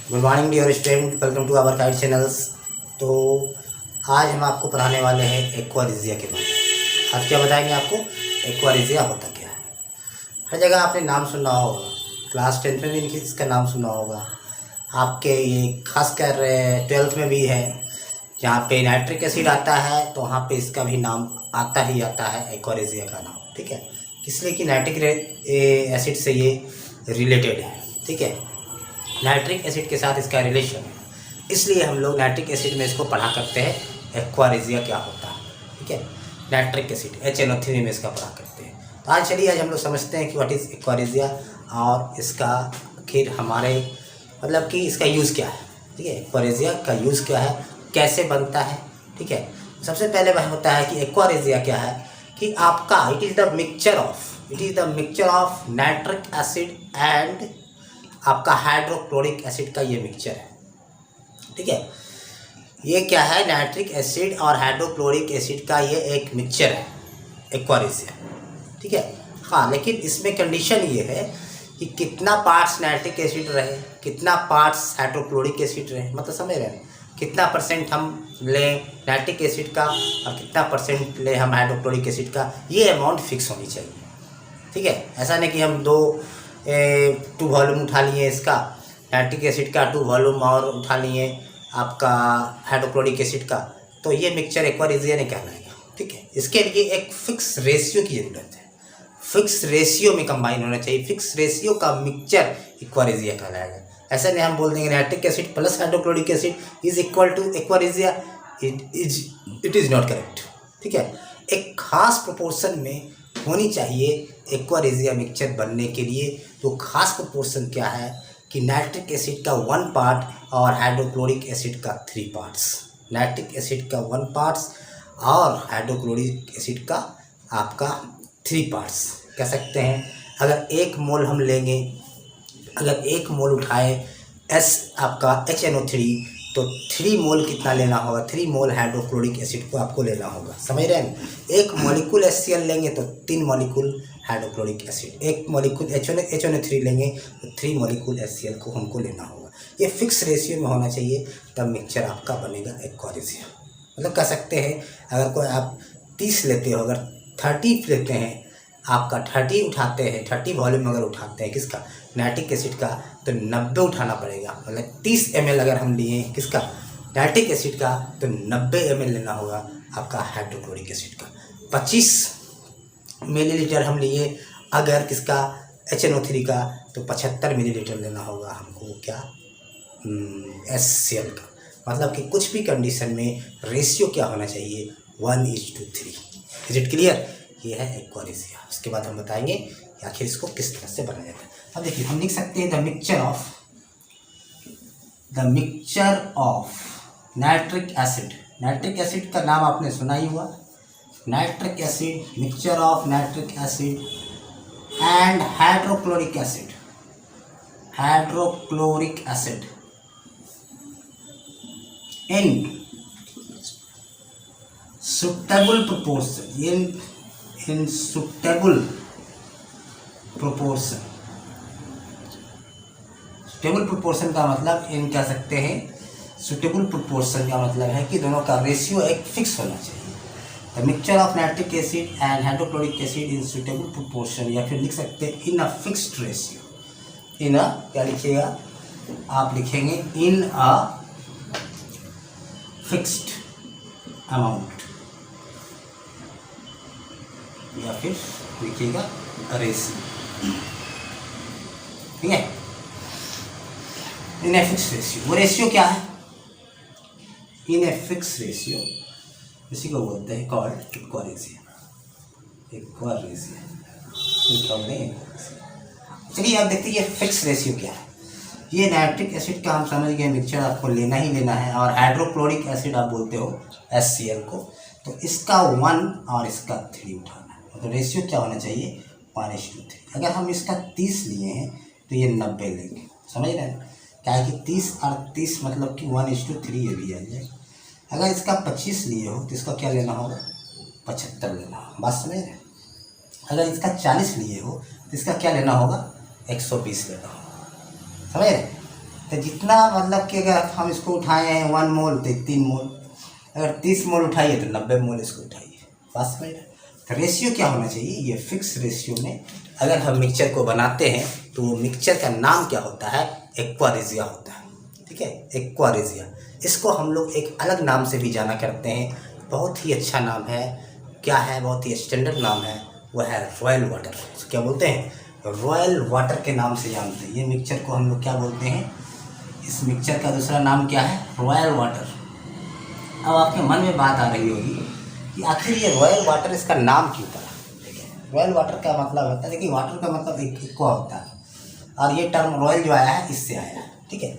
Good morning dear student, welcome to our guide channels. तो आज हम आपको पढ़ाने वाले हैं एक्वारिजिया के बारे में। आज क्या बताएंगे आपको? एक्वारिजिया होता क्या है। हर जगह आपने नाम सुना होगा, क्लास 10th में भी इसका नाम सुना होगा, आपके ये खासकर 12th में भी है। जहाँ पे नाइट्रिक एसिड आता है तो वहाँ पे इसका भी नाम आता ही आता है, एक्वारिजिया का नाम। ठीक है, इसलिए कि नाइट्रिक एसिड से ये रिलेटेड है। ठीक है, नाइट्रिक एसिड के साथ इसका रिलेशन है, इसलिए हम लोग नाइट्रिक एसिड में इसको पढ़ा करते हैं एक्वारिजिया क्या होता है। ठीक है, नाइट्रिक एसिड HNO3 में इसका पढ़ा करते हैं। तो आज हम लोग समझते हैं कि व्हाट इज़ एक्वारिजिया और इसका आखिर हमारे मतलब कि इसका यूज़ क्या है। ठीक है, एक्वारिजिया का यूज़ क्या है, कैसे बनता है। ठीक है, सबसे पहले वह होता है कि एक्वारिजिया क्या है कि आपका it is the mixture of nitric acid and आपका हाइड्रोक्लोरिक एसिड का ये मिक्सचर है। ठीक है, ये क्या है, नाइट्रिक एसिड और हाइड्रोक्लोरिक एसिड का ये एक मिक्सचर है एक्वारिजिया। ठीक है, हाँ, लेकिन इसमें कंडीशन ये है कि कितना पार्ट्स नाइट्रिक एसिड रहे, कितना पार्ट्स हाइड्रोक्लोरिक एसिड रहे, मतलब समझ रहे हैं, कितना परसेंट हम लें नाइट्रिक एसिड का और कितना परसेंट लें हम हाइड्रोक्लोरिक एसिड का, ये अमाउंट फिक्स होनी चाहिए। ठीक है, ऐसा नहीं कि हम 2 वॉल्यूम उठा लिए इसका नाइट्रिक एसिड का, 2 वॉल्यूम और उठा लिए आपका हाइड्रोक्लोरिक एसिड का, तो ये मिक्सचर एक्वारिजिया नहीं कहलाएगा। ठीक है, इसके लिए एक फिक्स रेशियो की ज़रूरत है, फिक्स रेशियो में कंबाइन होना चाहिए, फिक्स रेशियो का मिक्सचर एक्वारिजिया कहलाएगा। ऐसा नहीं हम बोल देंगे nitric acid plus hydrochloric acid is equal to aqua regia, it is not correct. ठीक है, एक खास प्रोपोर्शन में होनी चाहिए एक्वारिजिया मिक्सचर बनने के लिए। तो खास प्रोपोर्शन क्या है कि नाइट्रिक एसिड का 1 पार्ट और हाइड्रोक्लोरिक एसिड का 3 पार्ट्स। नाइट्रिक एसिड का 1 पार्ट्स और हाइड्रोक्लोरिक एसिड का आपका 3 पार्ट्स कह सकते हैं। अगर 1 मोल हम लेंगे, अगर 1 मोल उठाए S आपका HNO3, तो 3 मोल कितना लेना होगा, 3 मोल हाइड्रोक्लोरिक एसिड को आपको लेना होगा। समझ रहे हैं, 1 मॉलिक्यूल HCl लेंगे तो 3 molecule hydrochloric acid, 1 molecule HNO3 लेंगे तो 3 मॉलिक्यूल HCl को हमको लेना होगा। ये फिक्स रेशियो में होना चाहिए, तब मिक्सचर आपका बनेगा एक्वारिजिया। मतलब कह सकते हैं अगर कोई आप 30 लेते हो, अगर 30 लेते हैं, आपका 30 उठाते हैं, 30 वॉल्यूम अगर उठाते हैं किसका, नाइट्रिक एसिड का, तो 90 उठाना पड़ेगा। मतलब 30 ml अगर हम लिए किसका, नाइट्रिक एसिड का, तो 90 ml लेना होगा आपका हाइड्रोक्लोरिक एसिड का। 25 मिलीलीटर हम लिए अगर किसका, HNO3 का, तो 75 मिलीलीटर लेना होगा हमको क्या, HCl का। मतलब कि कुछ भी कंडीशन में रेशियो क्या होना चाहिए, 1:3। Is it clear? ये है एक्वारिजिया। उसके बाद हम बताएंगे कि आखिर इसको किस तरह से बनाया जाता है। अब देखिए, हम लिख सकते हैं the mixture of nitric acid. Nitric acid का नाम आपने सुना ही हुआ, nitric acid, mixture of nitric acid and hydrochloric acid, in suitable proportion, in suitable proportion। Suitable proportion का मतलब इन कह सकते हैं, सुटेबल प्रोपोर्शन का मतलब है कि दोनों का रेशियो एक फिक्स होना चाहिए। The mixture of nitric acid and hydrochloric acid in suitable proportion, या फिर लिख सकते हैं इन अ फिक्स्ड रेशियो। इन अ क्या लिखिएगा, आप लिखेंगे इन अ फिक्स्ड अमाउंट, या फिर लिखिएगा रेशियो। ठीक है, इन ए फिक्स रेशियो। वो रेशियो क्या है, इन ए फिक्स रेशियो, इसी को बोलते हैं कॉल्ड एक्वारिजिया। चलिए आप देखते हैं ये फिक्स रेशियो क्या है। ये नाइट्रिक एसिड का हम समझ गए मिक्सचर आपको लेना ही लेना है, और हाइड्रोक्लोरिक एसिड आप बोलते हो HCl को, तो इसका 1 और इसका 3 उठाना है। तो रेशियो क्या होना चाहिए, 1:3। अगर हम इसका 30 लिए हैं तो ये 90 लेंगे। समझ रहे हैं, क्या है कि 30 और 30 मतलब कि 1:3 ये भी आ जाए। अगर इसका 25 लिए हो तो इसका क्या लेना होगा, 75 लेना होगा। बात समझ रहे हैं। अगर इसका 40 लिए हो तो इसका क्या लेना होगा, 120 लेना होगा। समझ रहे, तो जितना मतलब कि अगर हम इसको उठाए हैं 1 मोल तो 3 मोल, अगर 30 मोल उठाइए तो 90 मोल इसको उठाइए। बस भाई, तो रेशियो क्या होना चाहिए, ये फिक्स रेशियो में अगर हम मिक्सचर को बनाते हैं तो वो मिक्सचर का नाम क्या होता है, एक्वा रेजिया होता है। ठीक है, एक्वा रेजिया। इसको हम लोग एक अलग नाम से भी जाना करते हैं, बहुत ही अच्छा नाम है। क्या है, बहुत ही स्टैंडर्ड नाम है, वो है रॉयल वाटर। क्या बोलते हैं, रॉयल वाटर के नाम से जानते हैं। ये मिक्सचर को हम लोग क्या बोलते हैं, इस मिक्सचर का दूसरा नाम क्या है, रॉयल वाटर। अब आपके मन में बात आ रही होगी कि आखिर ये रॉयल वाटर इसका नाम क्यों पड़ा। रॉयल वाटर का मतलब होता है, देखिए वाटर का मतलब एक एक्वा होता है, और ये टर्म रॉयल जो आया है इससे आया है। ठीक है,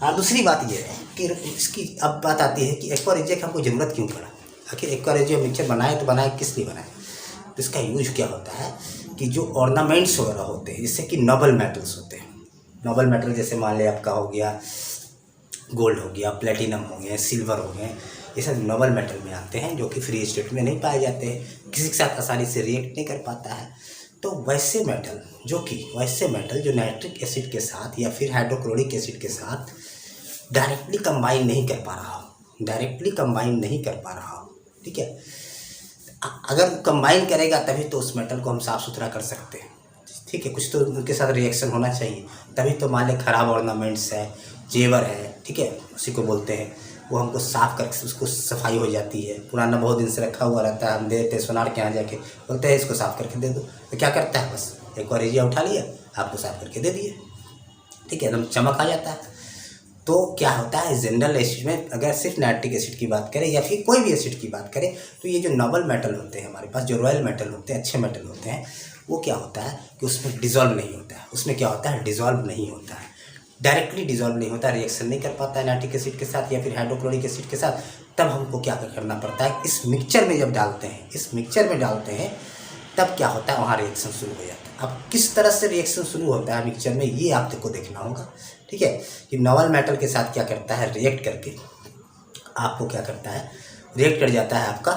और दूसरी बात ये है कि इसकी अब बात आती है कि एक्वा रेजिया की हमको ज़रूरत क्यों पड़ा। आखिर एक्वा रेजिया मिक्सचर बनाए तो बनाए किस लिए बनाए, तो इसका यूज क्या होता है कि जो ऑर्नामेंट्स वगैरह होते हैं, जिससे कि नोबल मेटल्स होते हैं, नोबल मेटल जैसे मान लिया आपका हो गया गोल्ड हो गया, प्लेटिनम हो गए, सिल्वर हो गए, ये सब नोबल मेटल में आते हैं, जो कि फ्री स्टेट में नहीं पाए जाते हैं, किसी के साथ आसानी से रिएक्ट नहीं कर पाता है। तो वैसे मेटल जो नाइट्रिक एसिड के साथ या फिर हाइड्रोक्लोरिक एसिड के साथ डायरेक्टली कंबाइन नहीं कर पा रहा हो, ठीक है, अगर कंबाइन करेगा तभी तो उस मेटल को हम साफ़ सुथरा कर सकते हैं। ठीक है, कुछ तो उनके साथ रिएक्शन होना चाहिए, तभी तो मान लें खराब ऑर्नामेंट्स है, जेवर है, ठीक है, उसी को बोलते हैं, वो हमको साफ़ करके उसको सफाई हो जाती है। पुराना बहुत दिन से रखा हुआ रहता है, हम दे देते हैं सोनार के यहाँ जाके, बोलते हैं इसको साफ़ करके दे दो, तो क्या करता है, बस एक बार रेजिया उठा लिया, आपको साफ़ करके दे दिए। ठीक है, एकदम चमक आ जाता है। तो क्या होता है, जनरल एसिड में अगर सिर्फ नाइट्रिक एसिड की बात करें या फिर कोई भी एसिड की बात करें, तो ये जो नोबल मेटल होते हैं हमारे पास, जो रॉयल मेटल होते हैं, अच्छे मेटल होते हैं, वो क्या होता है कि उसमें डिज़ोल्व नहीं होता है। उसमें क्या होता है, डिज़ोल्व नहीं होता है, डायरेक्टली डिज़ोल्व नहीं होता, रिएक्शन नहीं कर पाता है नाइट्रिक एसिड के साथ या फिर हाइड्रोक्लोरिक एसिड के साथ। तब हमको क्या करना पड़ता है, इस मिक्सचर में जब डालते हैं, तब क्या होता है, वहाँ रिएक्शन शुरू हो जाता है। अब किस तरह से रिएक्शन शुरू होता है मिक्सचर में, ये आपको देखना होगा। ठीक है, कि नोबल मेटल के साथ क्या करता है, रिएक्ट करके आपको क्या करता है, रिएक्ट कर जाता है, आपका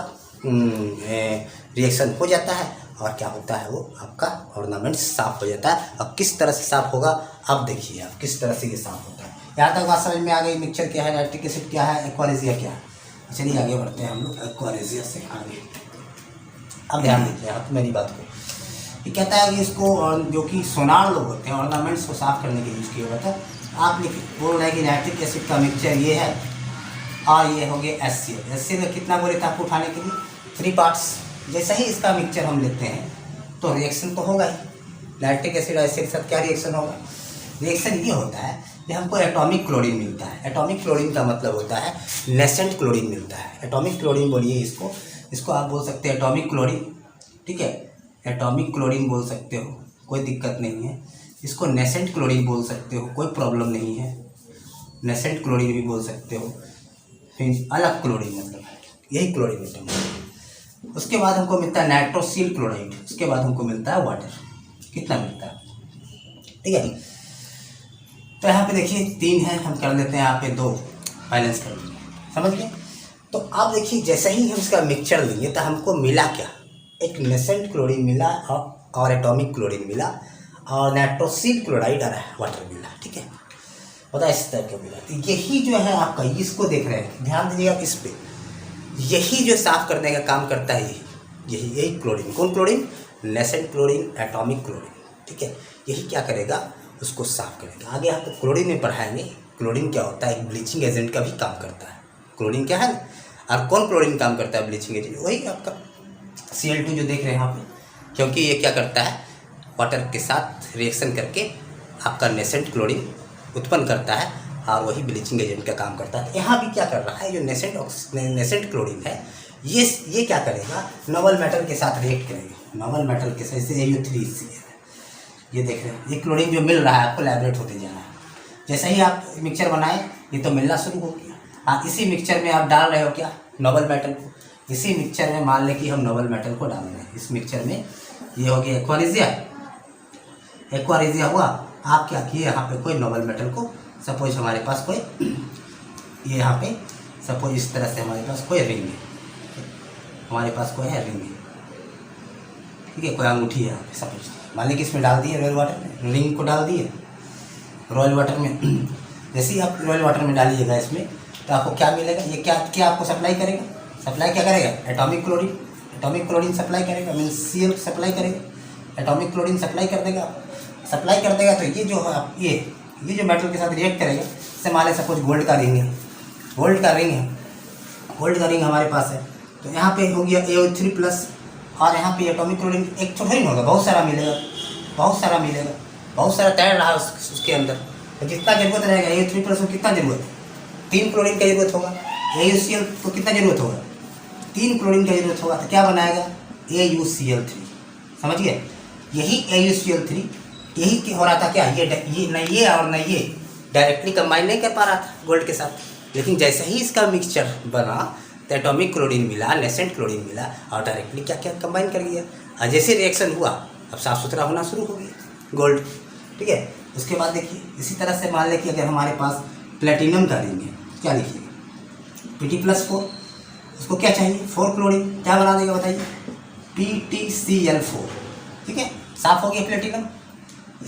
रिएक्शन हो जाता है, और क्या होता है, वो आपका ऑर्नामेंट साफ़ हो जाता है। अब किस तरह से साफ़ होगा, अब देखिए आप किस तरह से ये साफ़ होता है। यहाँ तक बात समझ में आ गई, मिक्सचर क्या है, नाइट्रिक एसिड क्या है, एक्वा रेजिया क्या है। चलिए आगे बढ़ते हैं हम लोग एक्वा रेजिया से आगे। अब ध्यान दीजिए आप मेरी बात को, ये कहता है कि इसको जो कि सोनार लोग होते हैं, ऑर्नामेंट्स को साफ़ करने के यूज़ किया जाता है। आप बोल रहे हैं कि नाइट्रिक एसिड का मिक्सचर ये है, और ये हो गया HCl। HCl में कितना बोले थे आपको उठाने के लिए, 3 पार्ट्स। जैसे ही इसका मिक्सचर हम लेते हैं तो रिएक्शन तो होगा ही, नाइट्रिक एसिड और HCl के साथ क्या रिएक्शन होगा, रिएक्शन ये होता है कि हमको एटॉमिक क्लोरीन मिलता है। एटॉमिक क्लोरीन का मतलब होता है नेसेंट क्लोरीन मिलता है। एटॉमिक क्लोरीन बोलिए इसको आप बोल सकते हैं एटॉमिक क्लोरीन। ठीक है, एटॉमिक क्लोरीन बोल सकते हो, कोई दिक्कत नहीं है। इसको नेसेंट क्लोरीन बोल सकते हो, कोई प्रॉब्लम नहीं है, नेसेंट क्लोरीन भी बोल सकते हो। फिर अलग क्लोरीन मतलब यही क्लोरीन एटम है। उसके बाद हमको मिलता है नाइट्रोसिल क्लोराइड, उसके बाद हमको मिलता है वाटर। कितना मिलता है, ठीक है। तो यहाँ पे देखिए 3 है, हम कर लेते हैं यहाँ पे 2 बैलेंस कर लेंगे, समझ गए। तो आप देखिए जैसे ही हम इसका मिक्सचर लेंगे तो हमको मिला क्या, एक नेसेंट क्लोरीन मिला और एटॉमिक क्लोरीन मिला और नाइट्रोसिल क्लोराइड और वाटर मिला। ठीक है, पता इस तरह का मिला। तो यही जो है आपका, इसको देख रहे हैं, ध्यान दीजिएगा इस पे, यही जो साफ़ करने का काम करता है, यही क्लोरीन। कौन chlorine, nascent chlorine, atomic chlorine. ठीक है, यही क्या करेगा, उसको साफ़ करेगा। आगे आपको क्लोरीन में पढ़ाएंगे, क्लोरीन क्या होता है, एक ब्लीचिंग एजेंट का भी काम करता है। क्लोरीन क्या है, और कौन क्लोरीन काम करता है ब्लीचिंग एजेंट, वही आपका Cl2 जो देख रहे हैं यहाँ पे, क्योंकि ये क्या करता है, वाटर के साथ रिएक्शन करके आपका नेसेंट क्लोरीन उत्पन्न करता है, और वही ब्लीचिंग एजेंट का काम करता है। यहाँ भी क्या कर रहा है, जो नेसेंट क्लोरीन है, ये क्या करेगा, नोबल मेटल के साथ रिएक्ट करेगा। नोबल मेटल के साथ, जैसे AU3 ये देख रहे हैं, ये क्लोरीन जो मिल रहा है आपको लैबोरेट होते जाना है। जैसे ही आप मिक्सचर बनाए ये तो मिलना शुरू हो गया। हाँ, इसी मिक्सचर में आप डाल रहे हो क्या, नोबल मेटल को। इसी मिक्सचर में मान लें कि हम नोबल मेटल को डाल रहे हैं इस मिक्सचर में, ये हो गया एक्वा रेजिया हुआ। आप क्या किए, यहाँ पे कोई नोबल मेटल को, सपोज हमारे पास कोई, ये यहाँ पे सपोज इस तरह से हमारे पास कोई रिंग है, हमारे पास कोई है रिंग है, ठीक है, कोई अंगूठी है यहाँ पे, सपोज मान लीजिए इसमें डाल दिए रॉयल वाटर में, रिंग को डाल दिए रॉयल वाटर में। जैसे ही आप रॉयल वाटर में डालिएगा इसमें, तो आपको क्या मिलेगा, ये क्या क्या आपको सप्लाई करेगा, सप्लाई क्या करेगा, एटॉमिक क्लोरीन सप्लाई करेगा, मीन्स Cl सप्लाई करेगा, एटॉमिक क्लोरीन सप्लाई कर देगा, सप्लाई कर देगा। तो ये जो ये जो मेटल के साथ रिएक्ट करेगा, जैसे मान लें सपोज गोल्ड का रिंग है, गोल्ड का रिंग हमारे पास है, तो यहाँ पे हो गया AO3+, और यहाँ पे एटॉमिक क्लोरीन एक छोटा ही होगा, बहुत सारा मिलेगा, बहुत सारा तैर रहा है उसके अंदर। तो जितना जरूरत रहेगा AO3+ को कितना जरूरत है, 3 क्लोरीन का जरूरत होगा। AuCl को कितना जरूरत होगा, 3 क्लोरीन का जरूरत होगा, तो क्या बनाएगा, AuCl3। समझिए, यही AuCl3 यही हो रहा था क्या, ये न ये और न ये डायरेक्टली कंबाइन नहीं कर पा रहा था गोल्ड के साथ, लेकिन जैसे ही इसका मिक्सचर बना तो एटॉमिक क्लोरीन मिला, नेसेंट क्लोरीन मिला, और डायरेक्टली क्या क्या कंबाइन कर दिया। और जैसे रिएक्शन हुआ, अब साफ़ सुथरा होना शुरू हो गया गोल्ड। ठीक है, उसके बाद देखिए इसी तरह से मान लें कि अगर हमारे पास प्लेटिनम का रिंग है, क्या लिखिएगा, Pt+4, उसको क्या चाहिए, 4 क्लोरीन, क्या बना देगा बताइए, PtCl4। ठीक है, साफ हो गया प्लेटिनम,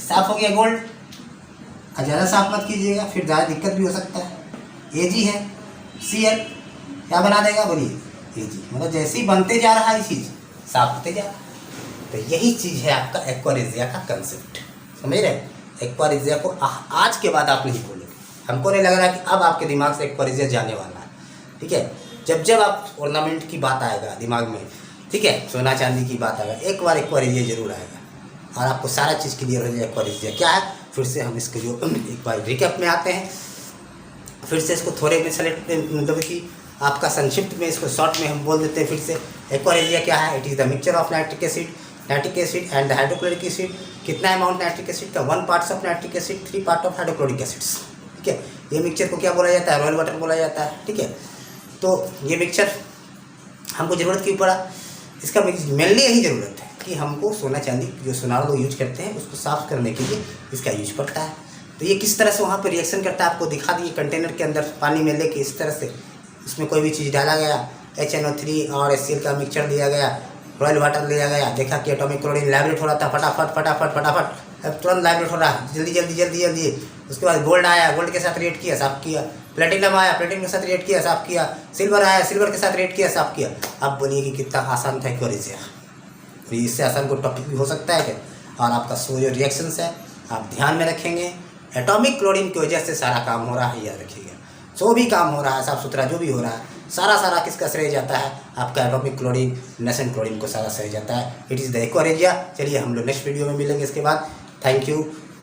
साफ हो गया गोल्ड। और ज़्यादा साफ मत कीजिएगा, फिर ज़्यादा दिक्कत भी हो सकता है। Ag है, Cl क्या बना देगा, बोलिए, Ag, मतलब जैसे ही बनते जा रहा है ये चीज़ साफ होते जा रहा है। तो यही चीज़ है आपका एक्वारिजिया का कंसेप्ट, समझ रहे हैं। एक्वारिजिया को आज के बाद आप नहीं भूलोगे, हमको नहीं लग रहा कि अब आपके दिमाग से एक्वारिजिया जाने वाला है। ठीक है, जब आप ऑर्नामेंट की बात आएगा दिमाग में, ठीक है, सोना चांदी की बात आएगा, एक बार एक्वारिजिया जरूर आएगा और आपको सारा चीज़ क्लियर हो जाएगा। एक्वारिजिया क्या है, फिर से हम इसको जो एक बार रिकैप में आते हैं, फिर से इसको थोड़े में सेलेक्ट, मतलब कि आपका संक्षिप्त में, इसको शॉर्ट में हम बोल देते हैं फिर से। एक्वारिजिया क्या है, it is the mixture of nitric acid and the hydrochloric acid. कितना अमाउंट नाइट्रिक एसिड का, 1 part of nitric acid, 3 part of hydrochloric acids. ठीक है, ये मिक्सचर को क्या बोला जाता है, रॉयल वाटर बोला जाता है। ठीक है, तो ये मिक्सचर हमको ज़रूरत क्यों पड़ा, इसका मेनली यही ज़रूरत है कि हमको सोना चांदी जो सोनार लोग यूज करते हैं उसको साफ़ करने के लिए इसका यूज पड़ता है। तो ये किस तरह से वहाँ पर रिएक्शन करता है आपको दिखा दिए, कंटेनर के अंदर पानी में लेके इस तरह से उसमें कोई भी चीज़ डाला गया, HNO3 और HCl का मिक्सचर दिया गया, रॉयल वाटर लिया गया, देखा कि एटॉमिक क्लोरीन लाइब्रेट हो रहा था, फटाफट अब तुरंत लाइब्रेट हो रहा है, जल्दी। उसके बाद गोल्ड आया, गोल्ड के साथ रिएक्ट किया, साफ किया। प्लेटिनम आया, प्लेटिनम के साथ रिएक्ट किया, साफ किया। सिल्वर आया, सिल्वर के साथ रिएक्ट किया, साफ किया। अब बोलिए कि कितना आसान था एक्वारिजिया, तो इससे आसान कोई टॉपिक भी हो सकता है क्या। और आपका जो रिएक्शंस है आप ध्यान में रखेंगे, एटॉमिक क्लोरीन की वजह से सारा काम हो रहा है, याद रखिएगा। जो भी काम हो रहा है, साफ़ सुथरा जो भी हो रहा है, सारा किसका श्रेय जाता है, आपका एटॉमिक क्लोरीन, नेसेंट क्लोरीन को सारा श्रेय जाता है। It is the aqua regia. चलिए हम लोग नेक्स्ट वीडियो में मिलेंगे इसके बाद। Thank you.